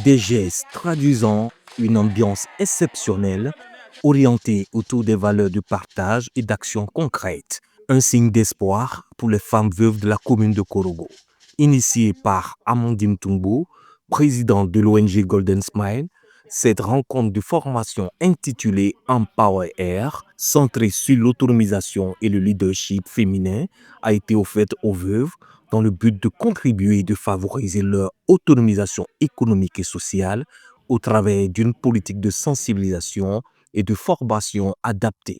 Des gestes traduisant une ambiance exceptionnelle, orientée autour des valeurs de partage et d'actions concrètes. Un signe d'espoir pour les femmes veuves de la commune de Korogo. Initiée par Amandine Tumbo, présidente de l'ONG Golden Smile, cette rencontre de formation intitulée Empower Air, centrée sur l'autonomisation et le leadership féminin, a été offerte aux veuves dans le but de contribuer et de favoriser leur autonomisation économique et sociale au travers d'une politique de sensibilisation et de formation adaptée.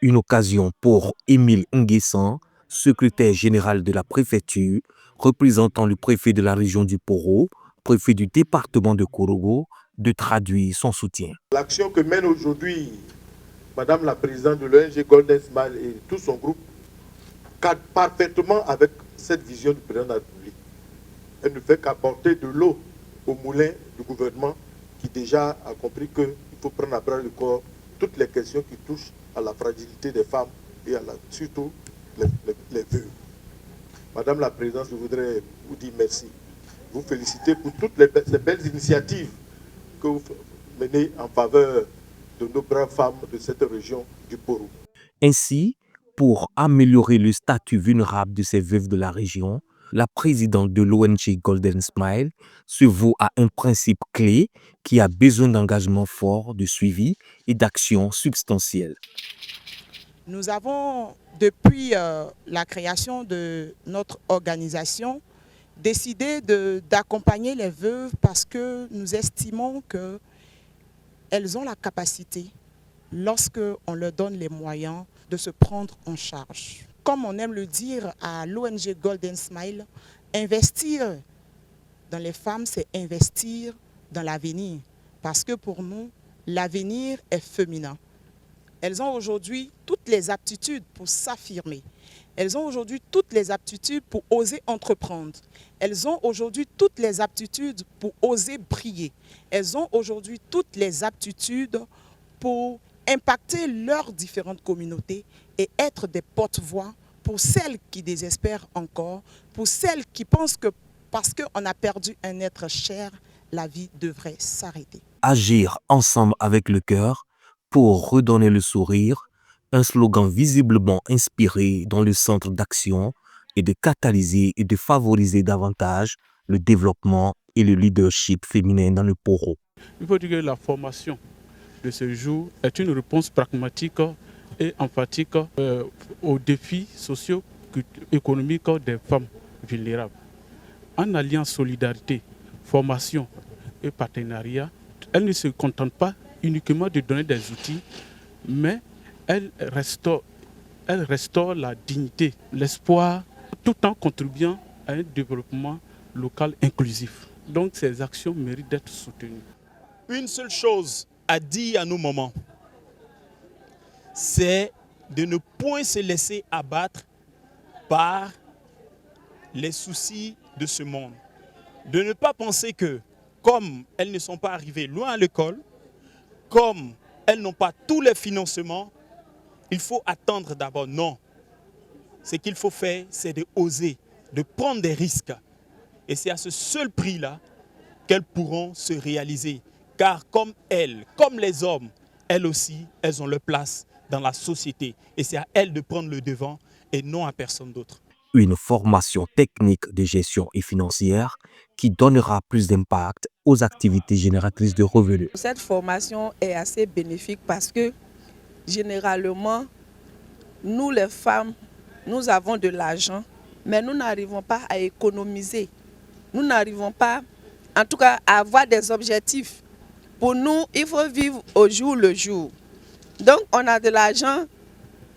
Une occasion pour Émile Nguessan, secrétaire général de la préfecture, représentant le préfet de la région du Poro, préfet du département de Korogo, de traduire son soutien. L'action que mène aujourd'hui Madame la présidente de l'ONG Golden Smile et tout son groupe cadre parfaitement avec cette vision du président de la République. Elle ne fait qu'apporter de l'eau au moulin du gouvernement qui déjà a compris qu'il faut prendre à bras le corps toutes les questions qui touchent à la fragilité des femmes et surtout les veuves. Madame la présidente, je voudrais vous dire merci. Vous féliciter pour toutes ces belles initiatives que vous menez en faveur de nos braves femmes de cette région du Poro. Ainsi, pour améliorer le statut vulnérable de ces veuves de la région, la présidente de l'ONG Golden Smile se voue à un principe clé qui a besoin d'engagement fort, de suivi et d'action substantielle. Nous avons, depuis la création de notre organisation, décidé d'accompagner les veuves parce que nous estimons qu'elles ont la capacité, lorsqu'on leur donne les moyens, de se prendre en charge. Comme on aime le dire à l'ONG Golden Smile, investir dans les femmes, c'est investir dans l'avenir. Parce que pour nous, l'avenir est féminin. Elles ont aujourd'hui toutes les aptitudes pour s'affirmer. Elles ont aujourd'hui toutes les aptitudes pour oser entreprendre. Elles ont aujourd'hui toutes les aptitudes pour oser briller. Elles ont aujourd'hui toutes les aptitudes pour impacter leurs différentes communautés et être des porte-voix pour celles qui désespèrent encore, pour celles qui pensent que parce qu'on a perdu un être cher, la vie devrait s'arrêter. Agir ensemble avec le cœur pour redonner le sourire, un slogan visiblement inspiré dans le centre d'action et de catalyser et de favoriser davantage le développement et le leadership féminin dans le Poro. Il faut dire que la formation de ce jour est une réponse pragmatique et emphatique aux défis sociaux et économiques des femmes vulnérables. En alliant solidarité, formation et partenariat, elle ne se contente pas uniquement de donner des outils, mais elle restaure la dignité, l'espoir, tout en contribuant à un développement local inclusif. Donc ces actions méritent d'être soutenues. Une seule chose à dire à nos moments, c'est de ne point se laisser abattre par les soucis de ce monde. De ne pas penser que, comme elles ne sont pas arrivées loin à l'école, comme elles n'ont pas tous les financements, il faut attendre d'abord. Non. Ce qu'il faut faire, c'est de oser, de prendre des risques. Et c'est à ce seul prix-là qu'elles pourront se réaliser. Car comme elles, comme les hommes, elles aussi, elles ont leur place dans la société. Et c'est à elles de prendre le devant et non à personne d'autre. Une formation technique de gestion et financière qui donnera plus d'impact aux activités génératrices de revenus. Cette formation est assez bénéfique parce que généralement, nous les femmes, nous avons de l'argent, mais nous n'arrivons pas à économiser. Nous n'arrivons pas, en tout cas, à avoir des objectifs. Pour nous, il faut vivre au jour le jour. Donc, on a de l'argent.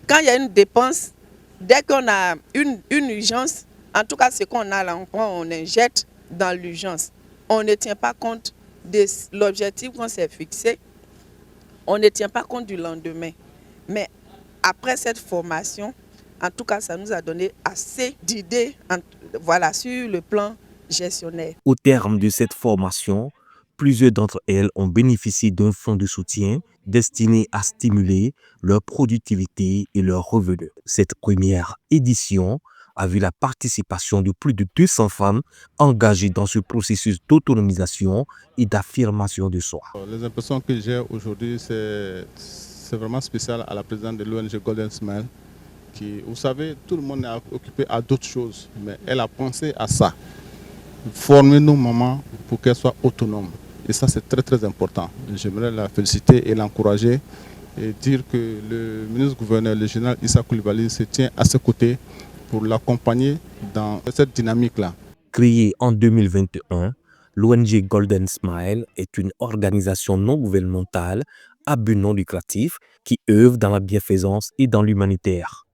Quand il y a une dépense, dès qu'on a une urgence, en tout cas, ce qu'on a là, on injecte dans l'urgence. On ne tient pas compte de l'objectif qu'on s'est fixé. On ne tient pas compte du lendemain. Mais après cette formation, en tout cas, ça nous a donné assez d'idées sur le plan gestionnaire. Au terme de cette formation, plusieurs d'entre elles ont bénéficié d'un fonds de soutien destiné à stimuler leur productivité et leurs revenus. Cette première édition a vu la participation de plus de 200 femmes engagées dans ce processus d'autonomisation et d'affirmation de soi. Les impressions que j'ai aujourd'hui, c'est vraiment spécial à la présidente de l'ONG Golden Smile. Qui, vous savez, tout le monde est occupé à d'autres choses, mais elle a pensé à ça. Former nos mamans pour qu'elles soient autonomes. Et ça, c'est très très important. J'aimerais la féliciter et l'encourager et dire que le ministre-gouverneur, le général Issa Coulibaly, se tient à ses côtés pour l'accompagner dans cette dynamique-là. Créée en 2021, l'ONG Golden Smile est une organisation non gouvernementale à but non lucratif qui œuvre dans la bienfaisance et dans l'humanitaire.